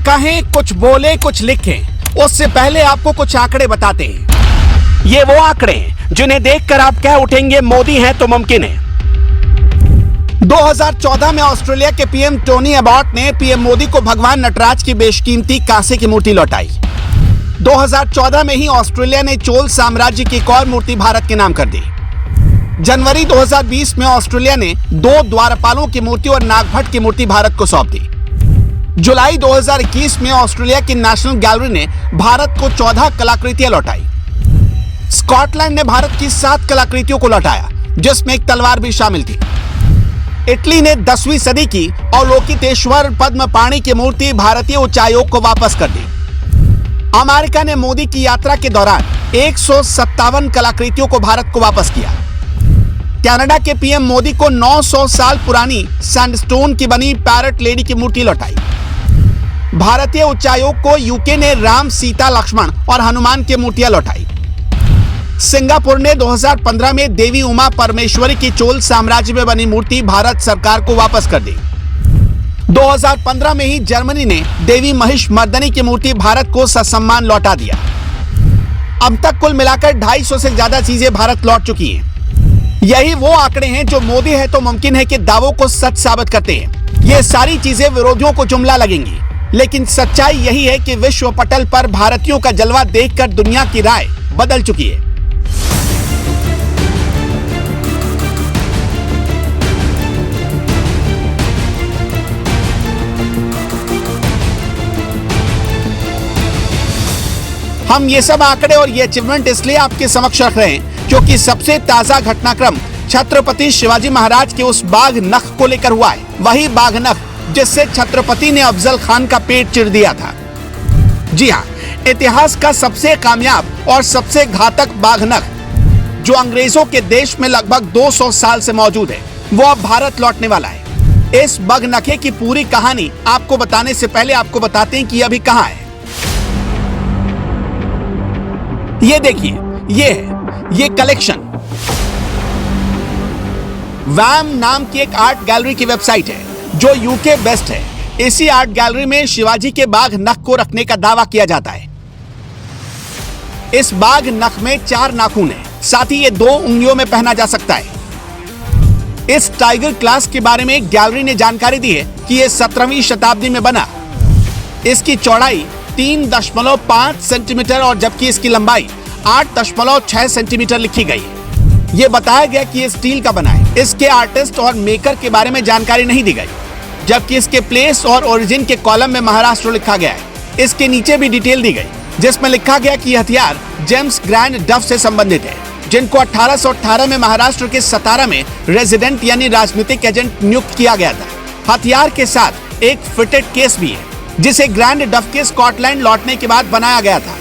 कहें, कुछ बोले, कुछ लिखें, उससे पहले आपको कुछ आंकड़े बताते हैं। ये वो आंकड़े हैं जिन्हें देखकर आप कह उठेंगे मोदी हैं तो मुमकिन है। 2014 में ऑस्ट्रेलिया के पीएम टोनी अबॉट ने पीएम मोदी को भगवान नटराज की बेशकीमती कांसे की मूर्ति लौटाई। 2014 में ही ऑस्ट्रेलिया ने चोल साम्राज्य की एक और मूर्ति भारत के नाम कर दी। जनवरी 2020 में ऑस्ट्रेलिया ने 2 द्वारपालों की मूर्ति और नागभट्ट की मूर्ति भारत को सौंप दी। जुलाई 2021 में ऑस्ट्रेलिया की नेशनल गैलरी ने भारत को 14 कलाकृतियां लौटाई। स्कॉटलैंड ने भारत की 7 कलाकृतियों को लौटाया, जिसमें एक तलवार भी शामिल थी। इटली ने 10वीं सदी की अवलोकितेश्वर पद्मपाणि की मूर्ति भारतीय उच्चायोग को वापस कर दी। अमेरिका ने मोदी की यात्रा के दौरान 157 कलाकृतियों को भारत को वापस किया। कनाडा के पीएम मोदी को 900 साल पुरानी सैंडस्टोन की बनी पैरट लेडी की मूर्ति लौटाई। भारतीय उच्चायोग को यूके ने राम, सीता, लक्ष्मण और हनुमान की मूर्तियां लौटाई। सिंगापुर ने 2015 में देवी उमा परमेश्वरी की चोल साम्राज्य में बनी मूर्ति भारत सरकार को वापस कर दी। 2015 में ही जर्मनी ने देवी महिषमर्दनी की मूर्ति भारत को ससम्मान लौटा दिया। अब तक कुल मिलाकर 250 से ज्यादा चीजें भारत लौट चुकी हैं। यही वो आंकड़े हैं जो मोदी है तो मुमकिन है कि दावों को सच साबित करते हैं। ये सारी चीजें विरोधियों को जुमला लगेंगी, लेकिन सच्चाई यही है कि विश्व पटल पर भारतीयों का जलवा देखकर दुनिया की राय बदल चुकी है। हम ये सब आंकड़े और ये अचीवमेंट इसलिए आपके समक्ष रख रहे हैं क्योंकि सबसे ताजा घटनाक्रम छत्रपति शिवाजी महाराज के उस बाघ नख को लेकर हुआ है। वही बाघ नख जिससे छत्रपति ने अफजल खान का पेट चिर दिया था। जी हाँ, इतिहास का सबसे कामयाब और सबसे घातक बाघ नख जो अंग्रेजों के देश में लगभग 200 साल से मौजूद है, वो अब भारत लौटने वाला है। इस बाघ नखे की पूरी कहानी आपको बताने से पहले आपको बताते हैं कि अभी कहाँ है। ये देखिए, ये कलेक्शन वैम नाम की एक आर्ट गैलरी की वेबसाइट है जो यूके बेस्ट है। इसी आर्ट गैलरी में शिवाजी के बाघ नख को रखने का दावा किया जाता है। इस बाघ नख में 4 नाखून हैं, साथ ही ये 2 उंगलियों में पहना जा सकता है। इस टाइगर क्लास के बारे में गैलरी ने जानकारी दी है कि यह 17वीं शताब्दी में बना। इसकी चौड़ाई 3.5 सेंटीमीटर और जबकि इसकी लंबाई 8.6 सेंटीमीटर लिखी गई है। ये बताया गया कि ये स्टील का बना है। इसके आर्टिस्ट और मेकर के बारे में जानकारी नहीं दी गई, जबकि इसके प्लेस और ओरिजिन के कॉलम में महाराष्ट्र लिखा गया है। इसके नीचे भी डिटेल दी गई जिसमें लिखा गया कि हथियार जेम्स ग्रैंड डफ से संबंधित है, जिनको 1818 में महाराष्ट्र के सतारा में रेजिडेंट यानी राजनीतिक एजेंट नियुक्त किया गया था। हथियार के साथ एक फिटेड केस भी है जिसे ग्रैंड डफ के स्कॉटलैंड लौटने के बाद बनाया गया था।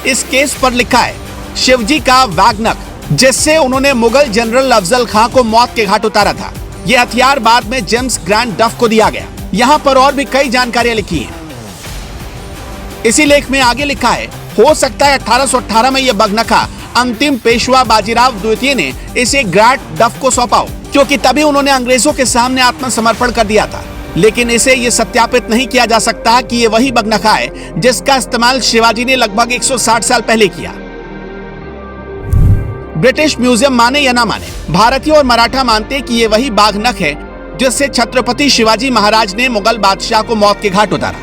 इस केस पर लिखा है शिवजी का वाग्नक, जिससे उन्होंने मुगल जनरल अफजल खां को मौत के घाट उतारा था। यह हथियार बाद में जेम्स ग्रैंड डफ को दिया गया। यहाँ पर और भी कई जानकारियां लिखी हैं। इसी लेख में आगे लिखा है, हो सकता है 1818 में यह बगनखा अंतिम पेशवा बाजीराव द्वितीय ने इसे ग्रैंड डफ को सौंपा हो, क्योंकि तभी उन्होंने अंग्रेजों के सामने आत्मसमर्पण कर दिया था। लेकिन इसे ये सत्यापित नहीं किया जा सकता कि ये वही बगनखा है जिसका इस्तेमाल शिवाजी ने लगभग 160 साल पहले किया। ब्रिटिश म्यूजियम माने या ना माने, भारतीय और मराठा मानते कि ये वही बाघ नख है जिससे छत्रपति शिवाजी महाराज ने मुगल बादशाह को मौत के घाट उतारा।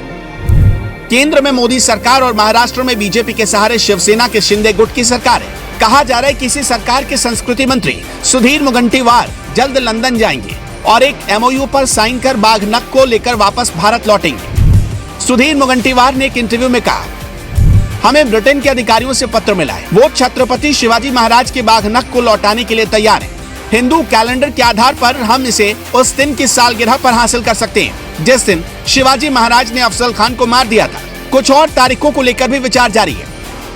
केंद्र में मोदी सरकार और महाराष्ट्र में बीजेपी के सहारे शिवसेना के शिंदे गुट की सरकार है। कहा जा रहा है कि इसी सरकार के संस्कृति मंत्री सुधीर मुनगंटीवार जल्द लंदन जाएंगे और एक एमओयू पर साइन कर बाघ नख को लेकर वापस भारत लौटेंगे। सुधीर मुनगंटीवार ने एक इंटरव्यू में कहा, हमें ब्रिटेन के अधिकारियों से पत्र मिला है। वो छत्रपति शिवाजी महाराज के बाघ नख को लौटाने के लिए तैयार हैं। हिंदू कैलेंडर के आधार पर हम इसे उस दिन की सालगिरह पर हासिल कर सकते हैं जिस दिन शिवाजी महाराज ने अफजल खान को मार दिया था। कुछ और तारीखों को लेकर भी विचार जारी है।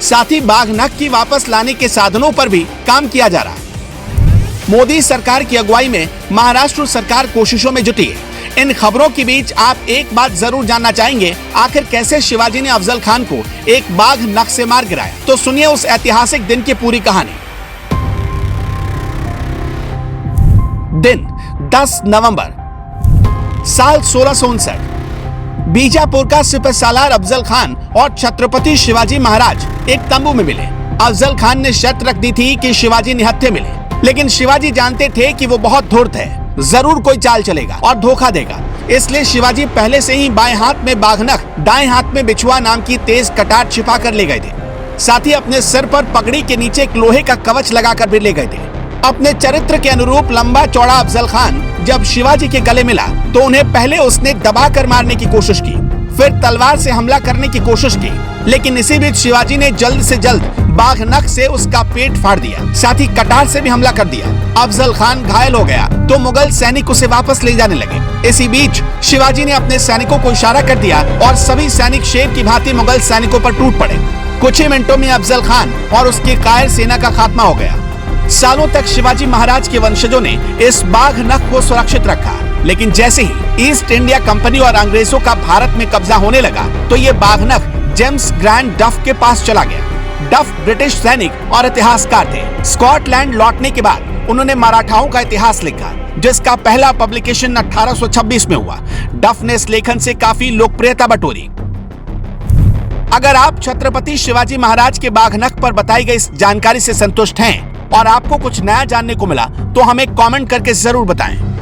साथ ही बाघ नख की वापस लाने के साधनों पर भी काम किया जा रहा है। मोदी सरकार की अगुवाई में महाराष्ट्र सरकार कोशिशों में जुटी है। इन खबरों के बीच आप एक बात जरूर जानना चाहेंगे, आखिर कैसे शिवाजी ने अफजल खान को एक बाघ नख से मार गिराया। तो सुनिए उस ऐतिहासिक दिन की पूरी कहानी। दिन 10 नवंबर साल 1659। बीजापुर का सिपहसालार अफजल खान और छत्रपति शिवाजी महाराज एक तंबू में मिले। अफजल खान ने शर्त रख दी थी कि शिवाजी निहत्थे मिले, लेकिन शिवाजी जानते थे कि वो बहुत धूर्त है, जरूर कोई चाल चलेगा और धोखा देगा। इसलिए शिवाजी पहले से ही बाएं हाथ में बाघनख, दाएं हाथ में बिछुआ नाम की तेज कटार छिपा कर ले गए थे। साथ ही अपने सिर पर पगड़ी के नीचे एक लोहे का कवच लगाकर भी ले गए थे। अपने चरित्र के अनुरूप लंबा चौड़ा अफजल खान जब शिवाजी के गले मिला तो उन्हें पहले उसने दबाकर मारने की कोशिश की, फिर तलवार से हमला करने की कोशिश की, लेकिन इसी बीच शिवाजी ने जल्द से जल्द बाघनख से उसका पेट फाड़ दिया, साथ ही कटार से भी हमला कर दिया। अफजल खान घायल हो गया तो मुगल सैनिक उसे वापस ले जाने लगे। इसी बीच शिवाजी ने अपने सैनिकों को इशारा कर दिया और सभी सैनिक शेर की भांति मुगल सैनिकों पर टूट पड़े। कुछ ही मिनटों में अफजल खान और उसकी कायर सेना का खात्मा हो गया। सालों तक शिवाजी महाराज के वंशजों ने इस बाघनख को सुरक्षित रखा, लेकिन जैसे ही ईस्ट इंडिया कंपनी और अंग्रेजों का भारत में कब्जा होने लगा तो ये बाघनख जेम्स ग्रैंड डफ के पास चला गया। डफ ब्रिटिश सैनिक और इतिहासकार थे। स्कॉटलैंड लौटने के बाद उन्होंने मराठाओं का इतिहास लिखा, जिसका पहला पब्लिकेशन 1826 में हुआ। डफ ने इस लेखन से काफी लोकप्रियता बटोरी। अगर आप छत्रपति शिवाजी महाराज के बाघनख पर बताई गई इस जानकारी से संतुष्ट हैं और आपको कुछ नया जानने को मिला तो हमें कमेंट करके जरूर बताएं।